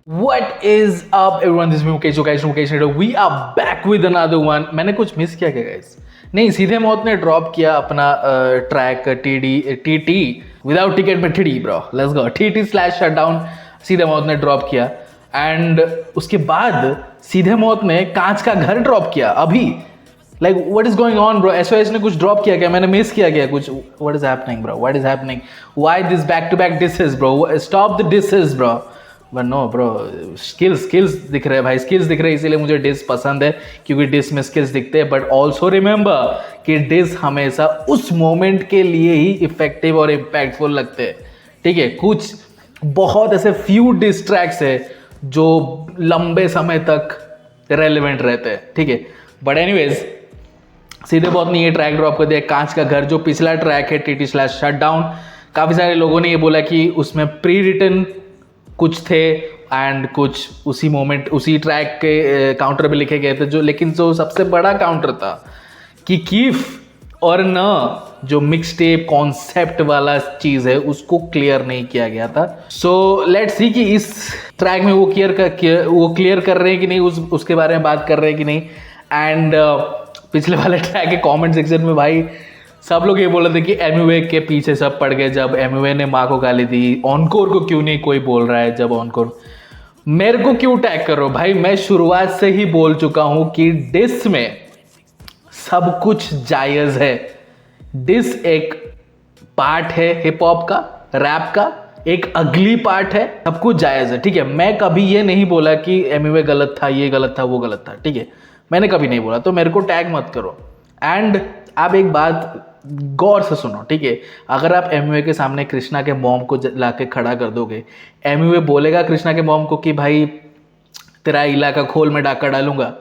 What is up everyone? This is me Mukesh, Mukesh Redo. We are back with another one. मैंने कुछ miss किया क्या guys? नहीं, सीधे मौत ने ड्रॉप किया अपना ट्रैक TT विदाउट टिकट पे TD ब्रो, लेट्स गो TT/शटडाउन सीधे मौत ने ड्रॉप किया एंड उसके बाद सीधे मौत ने कांच का घर ड्रॉप किया अभी. Like what is going on bro? SOS ने कुछ ड्रॉप किया क्या? मैंने मिस किया क्या कुछ? What is happening bro? What is happening? Why this back to back disses bro? Stop the disses bro. But no bro, skills दिख रहे हैं भाई, स्किल्स दिख रहे हैं, इसीलिए मुझे डिस पसंद है क्योंकि डिस में स्किल्स दिखते हैं. बट ऑल्सो रिमेंबर कि डिस हमेशा उस मोमेंट के लिए ही इफेक्टिव और इम्पैक्टफुल लगते हैं. ठीक है, कुछ बहुत ऐसे फ्यू डिस ट्रैक्स है जो लंबे समय तक रेलिवेंट रहते हैं. ठीक है, बट एनीवेज सीधे बहुत ने ये ट्रैक ड्रॉप कर दिया कांच का घर, जो पिछला ट्रैक है TT/शटडाउन. काफ़ी सारे लोगों ने ये बोला कि उसमें प्री रिटन कुछ थे एंड कुछ उसी मोमेंट उसी ट्रैक के काउंटर पे लिखे गए थे, जो लेकिन जो सबसे बड़ा काउंटर था कि कीफ और न जो मिक्स टेप कॉन्सेप्ट वाला चीज़ है उसको क्लियर नहीं किया गया था. सो लेट्स सी कि इस ट्रैक में वो क्लियर कर रहे हैं कि नहीं, उसके बारे में बात कर रहे हैं कि नहीं. एंड पिछले वाले ट्रैक के कमेंट सेक्शन में भाई सब लोग ये बोल रहे थे कि MUA के पीछे सब पड़ गए जब MUA ने माँ को गाली दी. ऑनकोर को क्यों नहीं कोई बोल रहा है? जब ऑनकोर मेरे को क्यों टैग करो भाई? मैं शुरुआत से ही बोल चुका हूं कि डिस में सब कुछ जायज़ है. डिस एक पार्ट है हिप हॉप का, रैप का एक अगली पार्ट है, सब कुछ जायज़ है. ठीक है, मैं कभी ये नहीं बोला कि MUA गलत था, ये गलत था, वो गलत था. ठीक है, मैंने कभी नहीं बोला, तो मेरे को टैग मत करो. एंड आप एक बात गौर से सुनो. ठीक है, अगर आप MUA के सामने कृष्णा के मॉम को लाके खड़ा कर दोगे, MUA बोलेगा कृष्णा के मॉम को कि भाई तेरा इलाका खोल में डाका डालूंगा?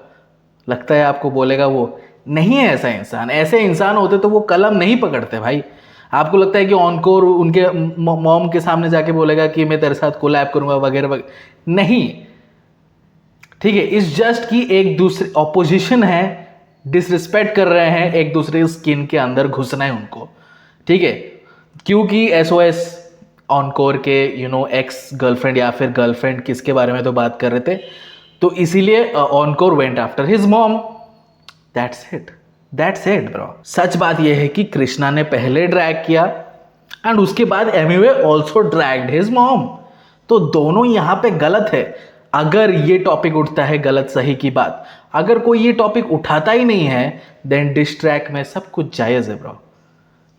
लगता है आपको बोलेगा? वो नहीं है ऐसा इंसान. ऐसे इंसान होते तो वो कलम नहीं पकड़ते भाई. आपको लगता है कि ऑनकोर उनके मॉम के सामने जाके बोलेगा कि मैं तेरे साथ कोलैब करूंगा वगैरह वगैरह? नहीं. ठीक है, इस जस्ट की एक दूसरे ऑपोजिशन है, डिसरिस्पेक्ट कर रहे हैं, एक दूसरे स्किन के अंदर घुसना है उनको. ठीक है, क्योंकि SOS ऑनकोर के एक्स गर्लफ्रेंड या फिर गर्लफ्रेंड किसके बारे में तो बात कर रहे थे, तो इसीलिए Oncore went after his mom. That's it bro. सच बात यह है कि कृष्णा ने पहले ड्रैग किया एंड उसके बाद MUA also dragged his mom. तो दोनों यहाँ पे गलत है. अगर ये टॉपिक उठता है, गलत सही की बात, अगर कोई ये टॉपिक उठाता ही नहीं है देन डिस ट्रैक में सब कुछ जायज़ है ब्रो.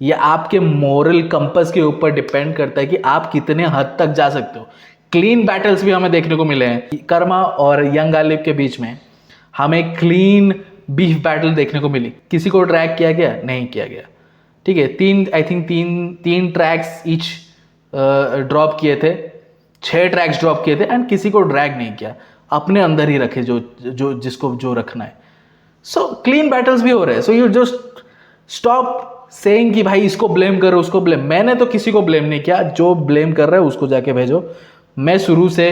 ये आपके मोरल कंपस के ऊपर डिपेंड करता है कि आप कितने हद तक जा सकते हो. क्लीन बैटल्स भी हमें देखने को मिले हैं. कर्मा और यंग गालिब के बीच में हमें क्लीन बीफ बैटल देखने को मिली. किसी को ड्रैग किया गया? नहीं किया गया. ठीक है, तीन ट्रैक्स ईच ड्रॉप किए थे, 6 ट्रैक्स ड्रॉप किए थे एंड किसी को ड्रैग नहीं किया. अपने अंदर ही रखे जो जिसको जो रखना है. सो क्लीन बैटल्स भी हो रहे हैं. So you just stop saying कि भाई इसको ब्लेम करो, उसको ब्लेम. मैंने तो किसी को ब्लेम नहीं किया. जो ब्लेम कर रहा है उसको जाके भेजो. मैं शुरू से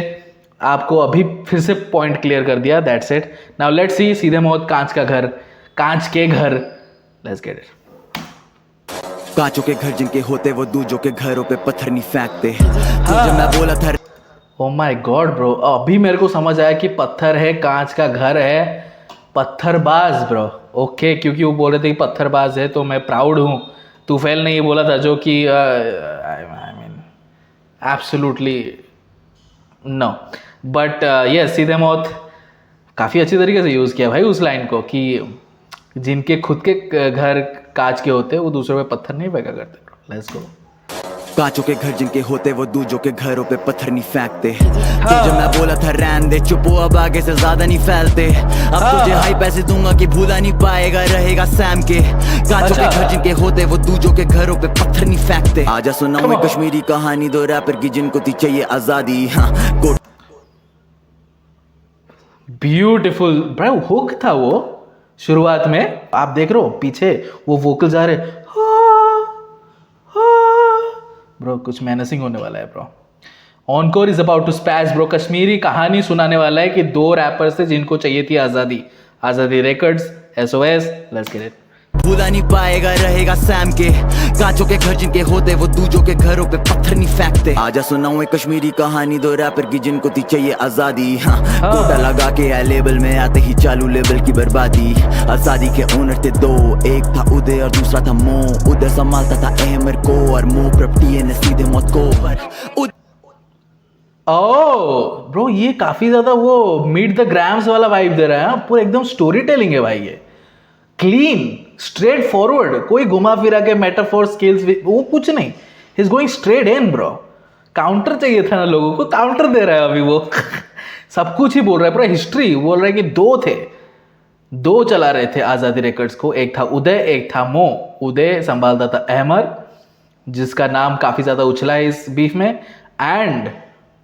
आपको अभी फिर से पॉइंट क्लियर कर दिया. That's it. Now let's see सीधे मौत कांच के घर. Let's get it. कांचों के घर जिनके होते वो दूजों के घरों पे पत्थर नहीं फेंकते. जब मैं बोला था ओ माय गॉड ब्रो, अभी मेरे को समझ आया कि पत्थर है, कांच का घर है, पत्थरबाज ब्रो. ओके, क्योंकि वो बोल रहे थे कि पत्थरबाज है तो मैं प्राउड हूँ. तूफैल ने ये बोला था, जो कि I mean absolutely no. But yes, सीधे मौत काफ़ी अच्छी तरीके से यूज़ किया भाई उस लाइन को कि जिनके खुद के घर कांच के होते वो दूसरों पे पत्थर नहीं फेंका करते. Let's go. कांचों के घर जिनके होते वो दूजों के घरों पे पत्थर नहीं फेंकते. जब मैं बोला था रहने दे चुप हो, अब आगे से ज्यादा नहीं फैलते. अब तुझे हाई पैसे दूंगा कि भूला नहीं पाएगा, रहेगा सैम के. कांचों के घर जिनके होते वो दूजों के घरों पे पत्थर नहीं फेंकते. आजा सुनाऊं मैं कश्मीरी कहानी दो रैपर की जिनको थी चाहिए आजादी. हाँ, ब्यूटिफुल ब्रो हुक था वो शुरुआत में. आप देख रहे हो पीछे वो वोकल्स आ रहे ब्रो. कुछ मैनेसिंग होने वाला है bro. Oncore is about to spaz bro. Kashmiri कहानी सुनाने वाला है कि 2 रैपर्स थे जिनको चाहिए थी आज़ादी. आज़ादी records, SOS. Let's get it. भूला नहीं पाएगा रहेगा सैम के। कांचों के घर जिनके होते वो दूजों के घरों पे पत्थर नहीं फेंकते। आजा सुनाऊं एक कश्मीरी कहानी दो रैपर की जिनको थी चाहिए आजादी। हाँ कोटा लगा के है लेबल में आते ही चालू लेवल की बर्बादी। आजादी के ओनर थे दो, एक था उदय और दूसरा था मो। उदय संभालता था अहमर को और मो प्रॉपर्टी ने सीधे मौत को। पर ओह ब्रो, ये काफी ज्यादा वो मीट द ग्राम्स वाला वाइब दे रहा है। पूरा एकदम स्टोरी टेलिंग है भाई, ये क्लीन स्ट्रेट फॉरवर्ड, कोई घुमा फिरा के मेटाफोर स्किल्स वो कुछ नहीं। He is going straight in bro. Counter चाहिए था ना लोगों को, काउंटर दे रहा है अभी वो सब कुछ ही बोल रहा है, पूरा हिस्ट्री बोल रहा है कि दो चला रहे थे आजादी रिकॉर्ड्स को, एक था उदय एक था मो। उदय संभालता था अहमर जिसका नाम काफी ज्यादा उछला है इस बीफ में, एंड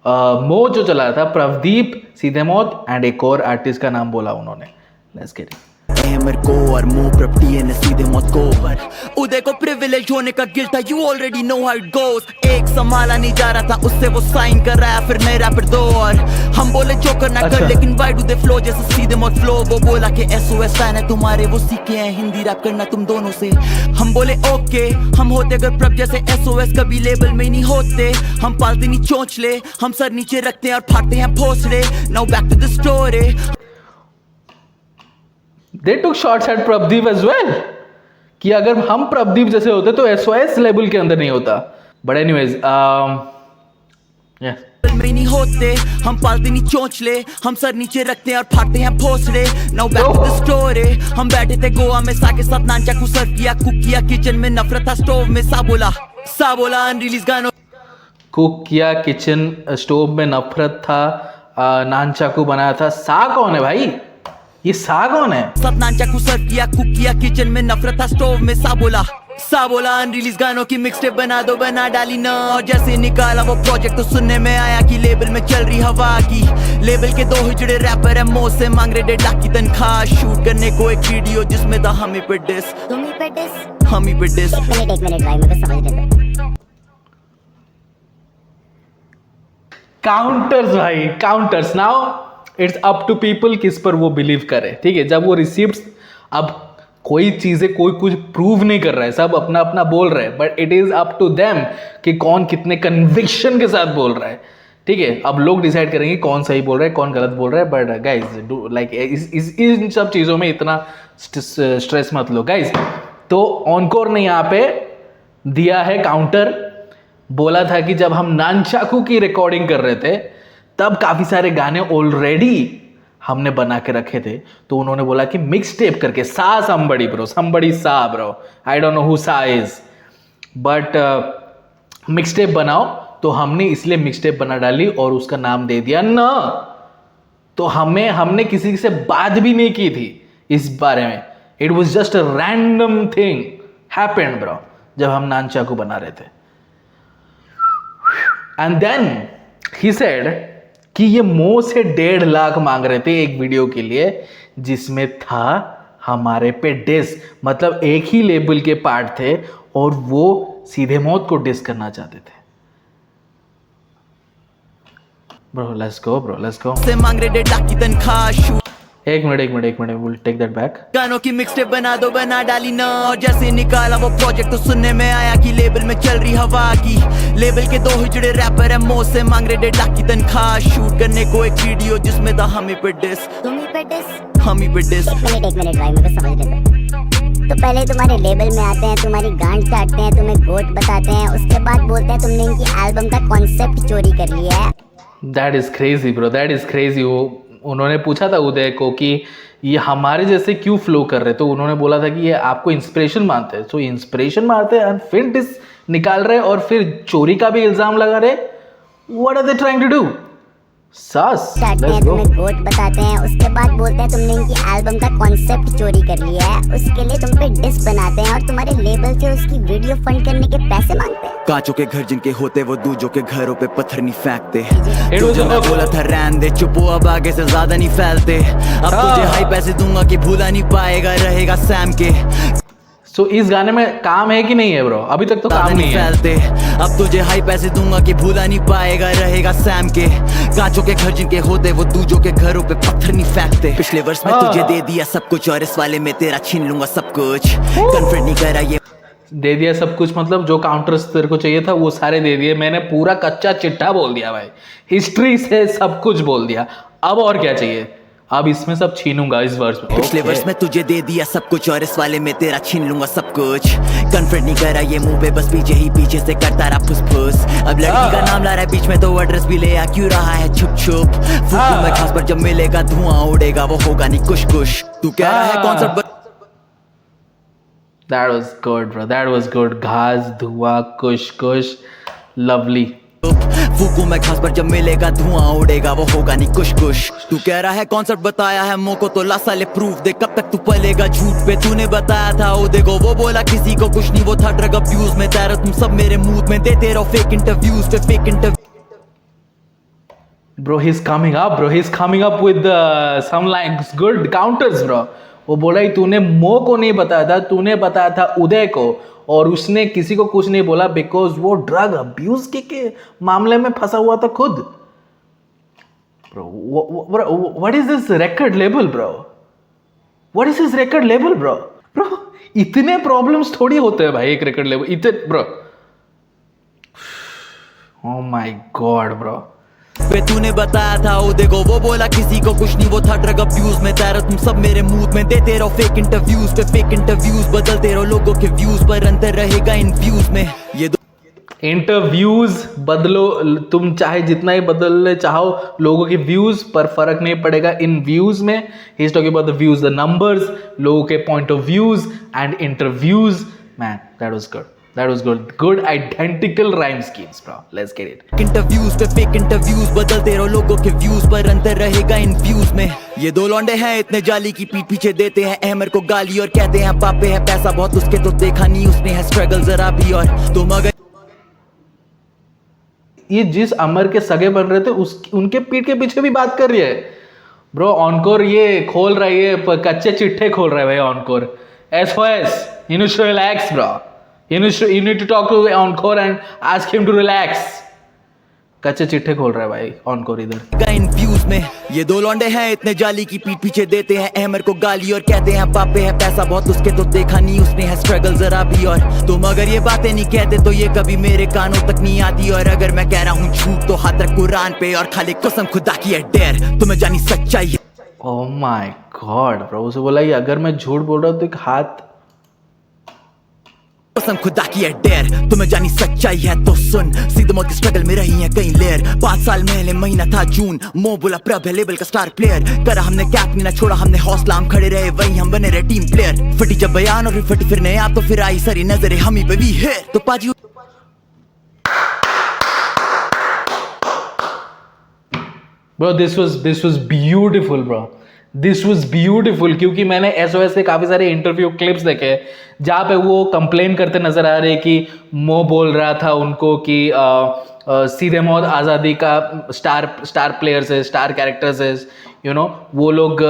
मो जो चला रहा था प्रवदीप सीधे मौत, एंड एक और आर्टिस्ट का नाम बोला उन्होंने। Let's get it. अहमर को और मो प्रॉपर्टी ने सीधे मौत को। पर उदय को प्रिविलेज होने का गिल्ट था, you already know how it goes. एक संभाला नहीं जा रहा था उससे वो साइन कर रहा है, फिर नए रैपर दो और हम बोले जो करना कर, लेकिन व्हाई डू दे फ्लो जैसे सीधे मौत फ्लो। वो बोला कि एसओएस फैन है तुम्हारे, वो सीखे हैं हिंदी रैप करना तुम दोनों से। हम बोले ओके, हम होते अगर प्रभ जैसे एसओएस कभी लेबल में नहीं होते। हम पालते नहीं चोंचले, हम सर नीचे रखते हैं और फाड़ते हैं भोसले। Now back to the story. They took shots at Prabhdeep as well कि अगर हम प्रभदीप जैसे होते तो एसओएस लेवल के अंदर नहीं होता। बट एनीवेज में नहीं होते, हम पालते नहीं चोंचले, हम सर नीचे रखते हैं और फाड़ते हैं भोसले। Now back to the story. हम बैठे थे गोवा में सा के साथ नान चाकू सर्व किया, कुक किया किचन में, नफरत था स्टोव में। सा बोला अनरिलीज गानों कुक किया किचन स्टोव में, नफरत था, नान चाकू बनाया था। सा कौन है भाई, ये सा कौन है? सतनान चाकू सर्व किया, कुक किया किचन में, नफरत था स्टोव में। सा बोला अनरिलीज गानों की मिक्सटेप बना दो, बना डाली ना। और जैसे निकाला वो प्रोजेक्ट तो सुनने में आया कि लेबल में चल रही हवा की। लेबल के दो हिजड़े रैपर है, मो से मांग रहे 1.5 लाख की तनख्वाह। शूट करने को एक वीडियो जिसमें था हम ही पे डिस। तुम ही पे डिस। एक मिनट भाई, मुझे समझ नहीं आता। काउंटर्स भाई, counters. Now it's up to people किस पर वो बिलीव करे। ठीक है, जब वो रिसीप्ट, अब कोई चीजें कोई कुछ प्रूव नहीं कर रहा है, सब अपना अपना बोल रहे हैं, but it is up to them कि कौन कितने कन्विक्शन के साथ बोल रहा है। ठीक है, अब लोग डिसाइड करेंगे कौन सही बोल रहा है कौन गलत बोल रहा है। But guys do like in सब चीजों में इतना स्ट्रेस मत लो गाइज। तो ऑनकोर ने यहाँ पे दिया है काउंटर। बोला था कि जब हम नानचाकू की रिकॉर्डिंग कर रहे थे तब काफी सारे गाने ऑलरेडी हमने बना के रखे थे, तो उन्होंने बोला कि मिक्स टेप करके सा somebody bro, I don't know who सा इज, बट मिक्स टेप बनाओ। तो हमने इसलिए मिक्स टेप बना डाली और उसका नाम दे दिया ना। तो हमने किसी से बात भी नहीं की थी इस बारे में। It was just a random thing happened bro, जब हम नानचाकू बना रहे थे। एंड देन ही सेड कि ये मो से 1.5 लाख मांग रहे थे एक वीडियो के लिए जिसमें था हमारे पे डिस। मतलब एक ही लेबल के पार्ट थे और वो सीधे मौत को डिस करना चाहते थे। ब्रो लेट्स गो से मांग रहे 1.5 लाख की तनख्वाह। एक minute will take that back. गानों की मिक्सटेप बना दो, बना डाली ना। और जैसे निकाला वो प्रोजेक्ट तो सुनने में आया कि लेबल में चल रही हवा की। लेबल के दो हिजड़े रैपर है, मो से मांग रहे 1.5 लाख की तनख्वाह। शूट करने को एक वीडियो जिसमें था हम ही पे डिस। तुम ही पे डिस। एक मिनट भाई, मुझे समझ नहीं आता। तो पहले तुम्हारे लेबल में आते हैं, तुम्हारी गांड काटते हैं, तुम्हें गोट बताते हैं, उसके बाद बोलते हैं तुमने इनकी एल्बम का कॉन्सेप्ट चोरी कर लिया है। That is crazy bro, that is crazy. उन्होंने पूछा था उदय को कि ये हमारे जैसे क्यों फ्लो कर रहे, तो उन्होंने बोला था कि ये आपको इंस्पिरेशन मानते हैं, तो इंस्पिरेशन मारते हैं फिर डिस निकाल रहे और फिर चोरी का भी इल्जाम लगा रहे। What are they trying to do? सास काटते हैं, तुम्हें गोट बताते हैं, उसके बाद बोलते हैं तुमने इनकी एल्बम का कॉन्सेप्ट चोरी कर लिया है। उसके लिए तुम पे डिस बनाते हैं और तुम्हारे लेबल से उसकी वीडियो फंड करने के पैसे मांगते हैं। कांचों के घर जिनके होते वो दूजों के घरों पे पत्थर नहीं फेंकते। जो मैं बोला था रहने दे, चुप हो अब आगे से ज्यादा नहीं फैलते। अब तुझे हाई पैसे दूंगा कि भूला नहीं पाएगा रहेगा सैम के। सो इस गाने में काम है कि नहीं है ब्रो? अभी तक तो ज्यादा काम नहीं है। फैलते अब तुझे हाई पैसे दूंगा कि भूला नहीं पाएगा रहेगा सैम के कांचों के घर जिनके होते वो दूजों के घरों पे पत्थर नहीं फेंकते पिछले वर्ष में तुझे दे दिया सब कुछ और इस वाले में तेरा छीन लूंगा सब कुछ कन्फर्ट नहीं करा ये दे दिया सब कुछ मतलब जो काउंटर्स तेरे को चाहिए था वो सारे दे दिए। मैंने पूरा कच्चा चिट्ठा बोल दिया भाई, हिस्ट्री से सब कुछ बोल दिया। अब और क्या चाहिए? अब इसमें सब छीनूंगा इस वर्ष में। पिछले वर्ष में तुझे दे दिया सब कुछ और इस वाले में तेरा छीन लूंगा सब कुछ कन्फर्ट नहीं करा ये मुंह पे बस पीछे ही पीछे से करता रहा फुसफुस अब लड़की का नाम ला रहा है बीच में तो एड्रेस भी ले आ क्यों रहा है छुप छुप फूकू में खास पर जब मिलेगा धुआं उड़ेगा वो होगा नहीं कुछ कुछ तू कह रहा है concert That was good, bro. That was good. घास धुआं कुश कुश, lovely. फूकू में खास पर जब मिलेगा धुआं उड़ेगा वो होगा नहीं कुछ कुछ तू कह रहा है कॉन्सर्ट बताया है मोको तो ला साले प्रूफ दे कब तक तू पलेगा झूठ पे तूने बताया था ओ देखो वो बोला किसी को कुछ नहीं वो था ड्रग अब्यूज में तेरा तुम सब मेरे मूड में देते रहो फेक इंटरव्यूज पे fake interview Bro, he's coming up, bro. He's coming up with some lines, good counters, bro. वो बोला ही तूने मो को नहीं बताया था, तूने बताया था उदय को, और उसने किसी को कुछ नहीं बोला बिकॉज वो ड्रग अब्यूज के मामले में फंसा हुआ था खुद। Bro, what is this record label, bro? What is this record label, bro? Bro, इतने प्रॉब्लम्स थोड़ी होते हैं भाई एक रिकॉर्ड लेबल इतने, bro. Oh my God, bro. पे तूने बताया था ओ देखो वो बोला किसी को कुछ नहीं वो था ड्रग अब्यूज में तेरा तुम सब मेरे मूड में देते रहो फेक इंटरव्यूज पे फेक इंटरव्यूज बदलते रहो लोगों के व्यूज पर अंतर रहेगा इन व्यूज में ये इंटरव्यूज बदलो तुम चाहे जितना ही बदलने चाहो लोगों के व्यूज पर फर्क नहीं पड़ेगा इन व्यूज में। He is talking about the views the numbers लोगों के point of views and interviews. Man that was good, that was good identical rhyme schemes, bro. Let's get it. Interviews पे फेक इंटरव्यूज बदलते रहो लोगों के views पर अंतर रहेगा इन व्यूज में। ये दो लौंडे हैं इतने जाली की पीठ पीछे देते हैं अहमर को गाली और कहते हैं पापे है पैसा बहुत उसके तो देखा नहीं उसने है स्ट्रगल जरा भी और तुम अगर ये जिस अमर के सगे बन रहे थे उनके पीठ के पीछे भी बात कर रही है ब्रो। ऑनकोर ये खोल रहा है, ये कच्चे चिट्ठे खोल रहा है भाई encore. SOS, you need to relax, bro. You need to talk to Encore and ask him to relax. कच्चे चिट्ठे खोल रहा है भाई ऑनकोर इधर। इन व्यूज में ये दो लौंडे हैं इतने जाली की पीठ पीछे देते हैं अहमर को गाली और कहते हैं पापे है पैसा बहुत उसके तो देखा नहीं उसने है स्ट्रगल जरा भी और तुम अगर ये बातें नहीं कहते तो ये कभी मेरे कानों तक नहीं आती और अगर मैं कह रहा हूँ झूठ तो हाथ रख कुरान पे और खाली कसम खुदा की है डेर तुम्हें जानी सच्चाई है। ओह माय गॉड ब्रो, उसे बोला कि अगर मैं झूठ बोल रहा हूँ तो एक हाथ कसम खुदा की है डेर तुम्हें जानी सच्चाई है तो सुन सीधे मौत की स्ट्रगल में रही है कई लेयर 5 साल पहले महीना था जून मो बोला प्रभ है लेवल का स्टार प्लेयर करा हमने कैप नहीं ना छोड़ा हमने हौसला हम खड़े रहे वही हम बने रहे टीम प्लेयर फटी जब बयान और फिर फटी फिर नया तो फिर आई सारी नजरें हम ही पे भी है तो पाजी bro this was beautiful bro, this was beautiful. क्योंकि मैंने SOS से काफ़ी सारे इंटरव्यू क्लिप्स देखे जहाँ पे वो कंप्लेन करते नज़र आ रहे कि मो बोल रहा था उनको कि सीधे मौत आज़ादी का स्टार प्लेयर्स है, स्टार कैरेक्टर्स है, यू नो वो लोग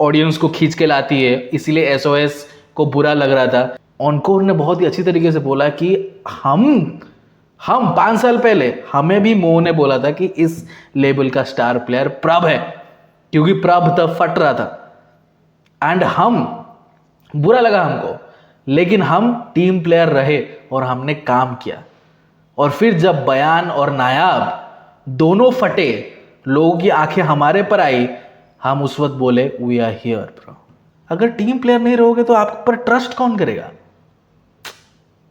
ऑडियंस को खींच के लाती है, इसीलिए SOS को बुरा लग रहा था। ऑनकोर ने बहुत ही अच्छी तरीके से बोला कि हम 5 साल पहले हमें भी मो ने बोला था कि इस लेबल का स्टार प्लेयर प्रभ है, क्योंकि प्रभ तब फट रहा था एंड हम बुरा लगा हमको, लेकिन हम टीम प्लेयर रहे और हमने काम किया। और फिर जब बयान और नायाब दोनों फटे, लोगों की आंखें हमारे पर आई, हम उस वक्त बोले वी आर हियर ब्रो। अगर टीम प्लेयर नहीं रहोगे तो आप पर ट्रस्ट कौन करेगा?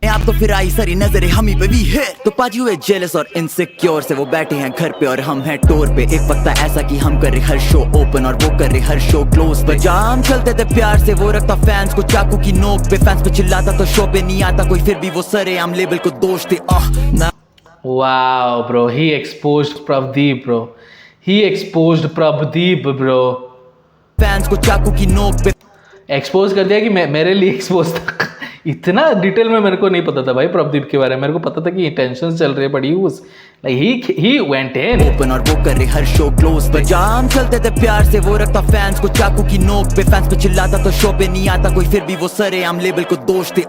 आप तो फिर आई सारी नजरें हम ही पे भी है तो पाजी हुए जेलस और इनसिक्योर से वो बैठे हैं घर पे और हम हैं टूर पे। एक वक्त था ऐसा कि हम कर रहे हर शो ओपन और वो कर रहे हर शो क्लोज पे। जहाँ हम चलते थे प्यार से वो रखता फैंस को चाकू की नोक पे, फैंस पे चिल्लाता तो शो पे नहीं आता कोई, फिर भी वो सरे हम लेबल को दोष थे। वाओ ब्रो, ही एक्सपोज्ड प्रभदीप ब्रो, ही एक्सपोज्ड प्रभदीप ब्रो। फैंस को चाकू की नोक पे एक्सपोज कर दिया कि मेरे लिए एक्सपोज था। इतना डिटेल में मेरे को नहीं पता था भाई प्रभदीप के बारे में। मेरे को पता था कि टेंशन चल रही है बड़ी उस, Like he went in. Open और वो करे हर शो क्लोज पर जाम चलते थे प्यार से वो रखता फैंस को चाकू की नोक पे फैंस पे चिल्लाता तो शो पे नहीं आता कोई फिर भी वो सरेआम लेबल को दोष दे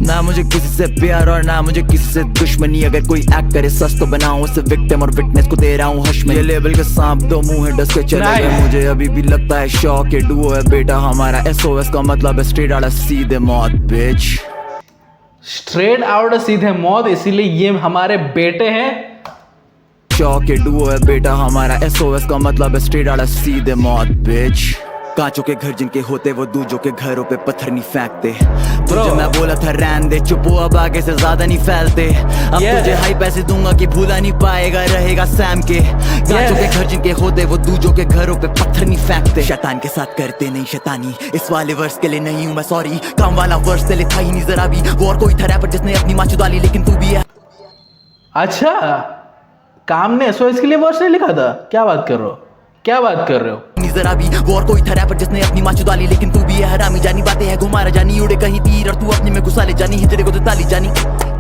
ना मुझे किसी से प्यार और ना मुझे किसी से दुश्मनी अगर कोई एक्ट करे सच तो बनाऊं उसे विक्टिम और विटनेस को दे रहा हूं हश में ये लेबल के सांप दो मुंह है डस के चले गए मुझे अभी भी लगता है शौक के डुओ है बेटा हमारा SOS का मतलब है स्ट्रेट आउट सीधे मौत बिच स्ट्रेट आउट सीधे मौत, इसीलिए ये हमारे बेटे हैं। शौक के डुओ है बेटा हमारा SOS का मतलब है स्ट्रेट आउट सीधे मौत बिच कांचों के घर जिनके होते वो दूजों के घरों पे पत्थर नहीं फेंकते तुझे मैं बोला था रहने दे चुप हो अब आगे से ज्यादा नहीं फैलते अब तुझे हाई पैसे दूंगा कि भूला नहीं पाएगा रहेगा सैम के कांचों के घर जिनके होते वो दूजों के घरों पे पत्थर नहीं फेंकते शैतान के साथ करते नहीं शैतानी इस वाले वर्ष के लिए नहीं हूं मैं सॉरी काम वाला वर्ष तेरे था ही नहीं जरा भी वो और कोई था रैपर जिसने अपनी माँ चुदा ली लेकिन तू भी है। अच्छा, काम ने SOS के लिए वर्ष नहीं लिखा था? क्या बात कर रहे हो, क्या बात कर रहे हो? जरा भी वो और कोई था रैपर जिसने अपनी माँ चुदा ली लेकिन तू भी है हरामी जानी बातें है घुमारा जानी उड़े कहीं तीर और तू अपने में घुसा ले जानी हिजड़े को तो ताली जानी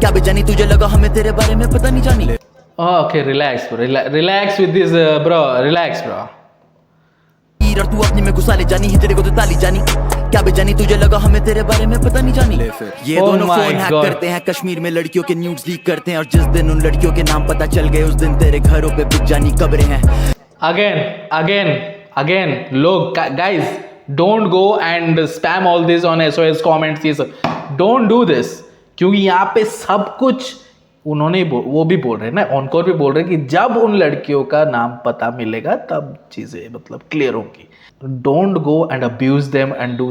क्या बेजानी तुझे लगा हमें तेरे बारे में पता नहीं जानी ले okay relax relax with this bro, relax bro. तीर और तू अपने में घुसा ले जानी हिजड़े को तो ताली जानी क्या बेजानी तुझे लगा हमें तेरे बारे में पता नहीं जानी ले फिर ये Oh दोनों my फोन हैक God. करते हैं कश्मीर में लड़कियों के न्यूड्स लीक करते हैं और जिस दिन उन लड़कियों के नाम पता चल गए उस दिन तेरे घरों पे बिक जानी कब्रें हैं Again, लोग guys, don't go and spam all this on SOS comments, ये सब don't do this, क्योंकि यहाँ पे सब कुछ उन्होंने वो भी बोल रहे हैं ना, ऑनकोर भी बोल रहे हैं कि जब उन लड़कियों का नाम पता मिलेगा तब चीज़ें मतलब क्लियर होंगी। Don't go and abuse them and do,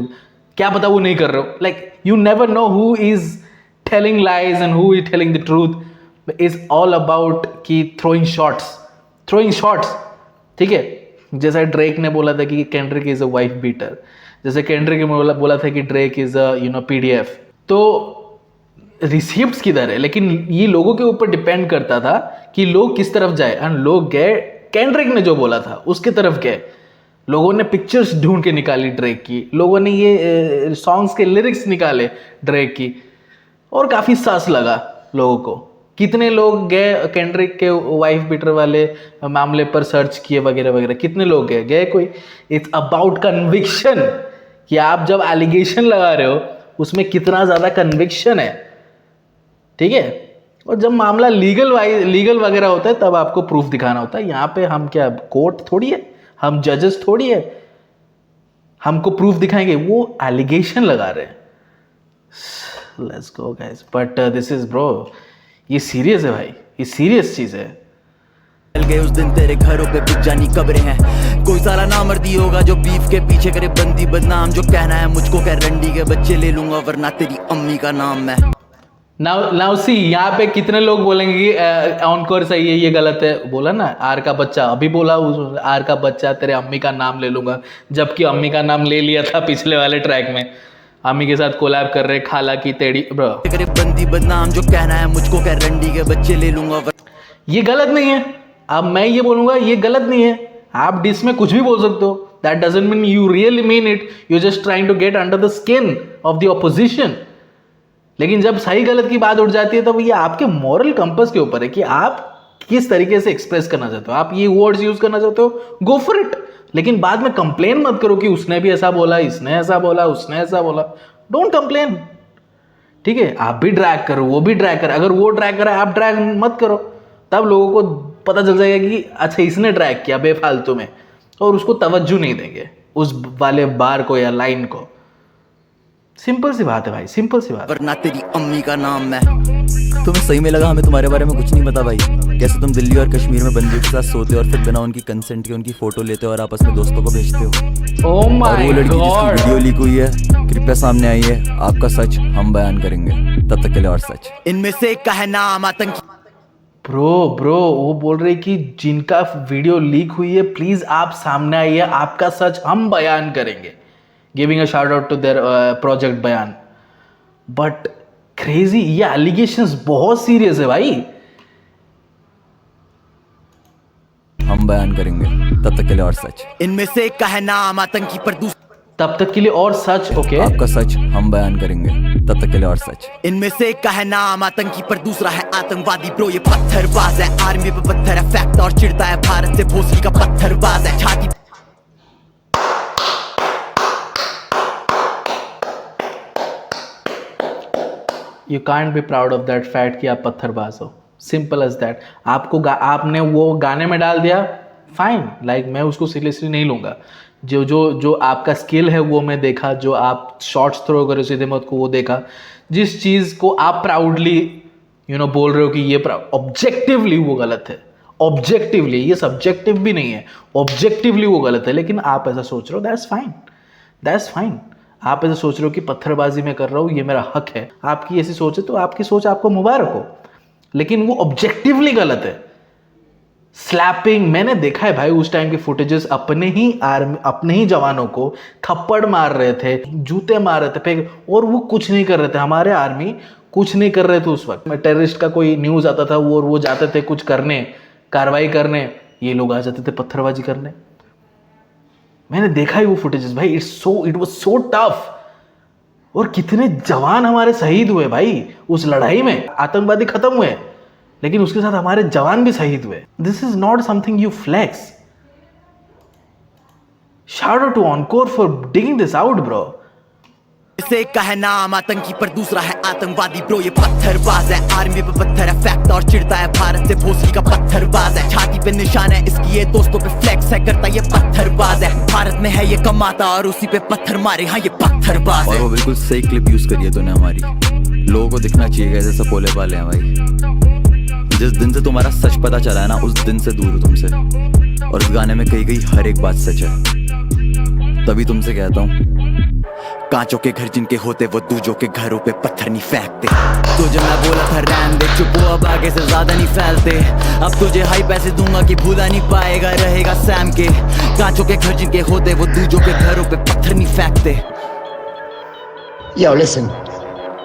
क्या पता वो नहीं कर रहे हो, like you never know who is telling lies and who is telling the truth. Is all about कि थ्रोइंग शॉट्स, ठीक है। जैसा ड्रेक ने बोला था कि Kendrick is a wife beater, जैसे केंड्रिक ने बोला था कि ड्रेक इज अ PDF, तो रिसिप्ट्स किधर है? लेकिन ये लोगों के ऊपर डिपेंड करता था कि लोग किस तरफ जाए, एंड लोग गए केंड्रिक ने जो बोला था उसके तरफ गए। लोगों ने पिक्चर्स ढूंढ के निकाली ड्रेक की, लोगों ने ये सॉन्ग्स के लिरिक्स निकाले ड्रेक की, और काफ़ी सास लगा लोगों को। कितने लोग गए केंड्रिक के वाइफ बीटर वाले मामले पर सर्च किए वगैरह वगैरह, कितने लोग गए कोई? इट्स अबाउट कन्विक्शन, कि आप जब एलिगेशन लगा रहे हो उसमें कितना ज़्यादा कन्विक्शन है, ठीक है। और जब मामला लीगल वगैरह होता है तब आपको प्रूफ दिखाना होता है। यहाँ पे हम क्या कोर्ट थोड़ी है, हम जजेस थोड़ी है, हमको प्रूफ दिखाएंगे, वो एलिगेशन लगा रहे हैं। Let's go guys, but this is bro, ये सीरियस है भाई, ये सीरियस चीज़ है। चल गए उस दिन तेरे घरों पे बिक जानी कब्रें हैं, कोई साला नामर्दी होगा जो बीफ के पीछे करे बंदी बदनाम, जो कहना है मुझको कह रंडी के बच्चे ले लूंगा वरना तेरी अम्मी का नाम मैं। नाउ सी, यहाँ पे कितने लोग बोलेंगे कि ऑनकोर सही है, ये गलत है। बोला ना आर का बच्चा, अभी बोला आर का बच्चा तेरे अम्मी का नाम ले लूंगा, जबकि अम्मी का नाम ले लिया था पिछले वाले ट्रैक में। अम्मी के साथ कोलैब कर रहे खाला की तेड़ी ब्रो। करे बंदी बदनाम, जो कहना है मुझको कह रंडी के बच्चे ले लूंगा ये गलत नहीं है। अब मैं ये बोलूंगा ये गलत नहीं है, आप डिस में कुछ भी बोल सकते हो, that doesn't mean you really mean it, you just trying to get under the skin of the opposition. लेकिन जब सही गलत की बात उठ जाती है तब ये आपके मॉरल कंपस के ऊपर है कि आप किस तरीके से एक्सप्रेस करना चाहते हो। आप ये वर्ड्स यूज करना चाहते हो, गो फॉर इट, लेकिन बाद में कंप्लेन मत करो कि उसने भी ऐसा बोला, इसने ऐसा बोला, उसने ऐसा बोला। डोंट कंप्लेन, ठीक है। आप भी ड्रैग करो, वो भी ड्रैग करे, अगर वो ड्रैग करे आप ड्रैग मत करो, तब लोगों को पता चल जाएगा कि अच्छा इसने ड्रैग किया बेफालतू में, और उसको तवज्जो नहीं देंगे उस वाले बार को या लाइन को। सिंपल सी बात है भाई, सिंपल सी बात। वरना तेरी अम्मी का नाम मैं। तुम्हें सही में लगा हमें तुम्हारे बारे में कुछ नहीं पता भाई? कैसे तुम दिल्ली और कश्मीर में बंदियों के साथ सोते हो और फिर बिना उनकी कंसेंट के उनकी फोटो लेते हो और आपस में दोस्तों को भेजते हो। ओह और माय वो लड़की जिसकी गॉड, वीडियो लीक हुई है कृपया सामने आई है, आपका सच हम बयान करेंगे, तब तक के लिए और सच। इनमें से एक का है नाम आतंकी। ब्रो वो बोल रहे कि जिनका वीडियो लीक हुई है प्लीज आप सामने आइए, आपका सच हम बयान करेंगे, giving a shout out to their project बयान। बट क्रेजी, ये एलिगेशंस बहुत सीरियस है भाई। हम बयान करेंगे, तब तक के लिए और सच। इनमें से एक का है नाम आतंकी पर तब तक के लिए और सच ओके आपका सच हम बयान करेंगे, तब तक के लिए और सच। इनमें से एक का है नाम आतंकी पर दूसरा है आतंकवादी ब्रो, ये पत्थरबाज है, आर्मी पे पत्थर है फैक्ट और चिढ़ता है भारत से भोसड़ी का पत्थरबाज है। छाती you can't be proud of that fact कि आप पत्थरबाज हो, सिंपल एज दैट। आपने वो गाने में डाल दिया, फाइन, लाइक मैं उसको सीरियसली नहीं लूँगा। जो आपका स्किल है वो मैं देखा, जो आप शॉट्स थ्रो करो सीधे मत को वो देखा, जिस चीज़ को आप प्राउडली बोल रहे हो कि ये ऑब्जेक्टिवली वो गलत है, ऑब्जेक्टिवली, ये सब्जेक्टिव भी नहीं है, ऑब्जेक्टिवली वो गलत है, लेकिन आप ऐसा सोच रहे हो, दैट्स फाइन, दैट्स फाइन। आप ऐसा सोच रहे हो कि पत्थरबाजी में कर रहा हूँ, ये मेरा हक है, आपकी ऐसी सोच है तो आपकी सोच आपको मुबारक हो, लेकिन वो ऑब्जेक्टिवली गलत है। स्लैपिंग, मैंने देखा है भाई उस टाइम के फुटेजेस, अपने ही जवानों को थप्पड़ मार रहे थे, जूते मार रहे थे, और वो कुछ नहीं कर रहे थे। हमारे आर्मी कुछ नहीं कर रहे थे उस वक्त। टेररिस्ट का कोई न्यूज़ आता था वो जाते थे कुछ करने, कार्रवाई करने, ये लोग आ जाते थे पत्थरबाजी करने। मैंने देखा ही वो फुटेजेस भाई, इट वाज सो टफ। और कितने जवान हमारे शहीद हुए भाई उस लड़ाई में। आतंकवादी खत्म हुए, लेकिन उसके साथ हमारे जवान भी शहीद हुए। This is not something you flex. Shout out to Encore for digging this out bro. इसे का है नाम आतंकी पर दूसरा है आतंकवादी ब्रो, ये पत्थरबाज है, आर्मी पे पत्थर है फैक्ट और चिढ़ता है भारत से भोसड़ी का पत्थरबाज है। छाती पे निशान है इसकी, ये दोस्तों पे फ्लेक्स है करता, ये पत्थरबाज है। भारत में है ये कमाता और उसी पे पत्थर मारे, हाँ ये पत्थरबाज है। और वो बिल्कुल सही क्लिप यूज करी है तूने हमारी, लोगों को दिखना चाहिए कैसे सपोले वाले हैं भाई। जिस दिन से तुम्हारा सच पता चला है ना, उस दिन से दूर हूँ तुमसे, और इस गाने में कही गई हर एक बात सच है। तभी तुमसे कहता हूँ, कांचों के घर जिनके होते वो दूजों के घरों पे पत्थर नहीं फेंकते। तुझे मैं बोला था रहने दे, चुप हो अब आगे से ज्यादा नहीं फैलते। अब तुझे हाई पैसे दूंगा कि भूला नहीं पाएगा रहेगा सैम के। कांचों के घर जिनके होते वो दूजों के घरों पे पत्थर नहीं फेंकते। Yo, listen,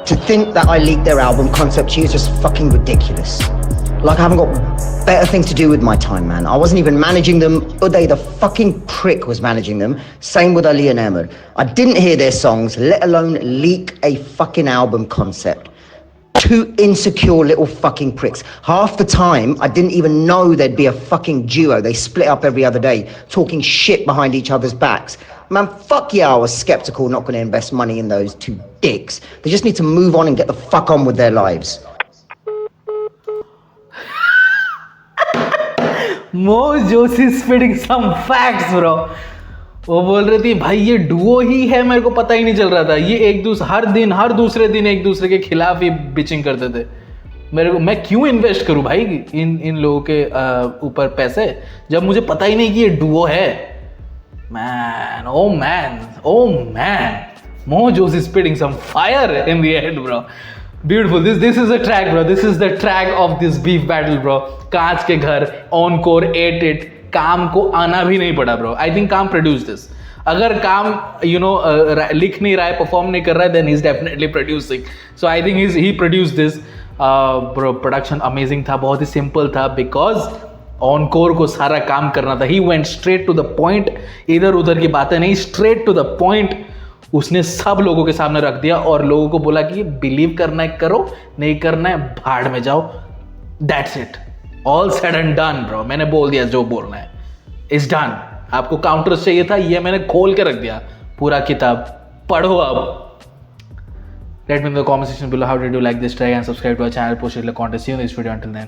to think that I leaked their album concept to you is just fucking ridiculous. Like, I haven't got better things to do with my time, man. I wasn't even managing them. Uday, the fucking prick, was managing them. Same with Ali and Ahmed. I didn't hear their songs, let alone leak a fucking album concept. Two insecure little fucking pricks. Half the time, I didn't even know there'd be a fucking duo. They split up every other day, talking shit behind each other's backs. Man, fuck yeah, I was skeptical, not going to invest money in those two dicks. They just need to move on and get the fuck on with their lives. Mo Joshi spitting some facts bro। वो बोल रही थी भाई ये Duo ही है, मेरे को पता ही नहीं चल रहा था। ये हर दूसरे दिन एक दूसरे के खिलाफ ही बिचिंग करते थे। मैं क्यों इन्वेस्ट करूं भाई इन लोगों के ऊपर पैसे, जब मुझे पता ही नहीं कि ये डुओ है। Man oh man Mo Joshi spitting some fire in the end bro। Beautiful, this is the track bro, this is the track of this beef battle bro। कांच के घर, Encore ate it। काम को आना भी नहीं पड़ा ब्रो। आई थिंक काम प्रोड्यूस दिस। अगर काम लिख नहीं रहा है, परफॉर्म नहीं कर रहा है, then he is definitely producing. So I think he produce this bro. Production amazing था, बहुत ही सिंपल था, बिकॉज ऑनकोर को सारा काम करना था। He went straight to the point, इधर उधर की बातें नहीं, स्ट्रेट टू द पॉइंट। उसने सब लोगों के सामने रख दिया और लोगों को बोला कि बिलीव करना है करो, नहीं करना है भाड़ में जाओ, that's it, all said and done bro. मैंने बोल दिया जो बोलना है, इज डन। आपको काउंटर्स चाहिए था, ये मैंने खोल के रख दिया पूरा किताब, पढ़ो अब। Let me in the comment section below how did you like this track and subscribe to our channel, post it in the contest. See you in this video, until then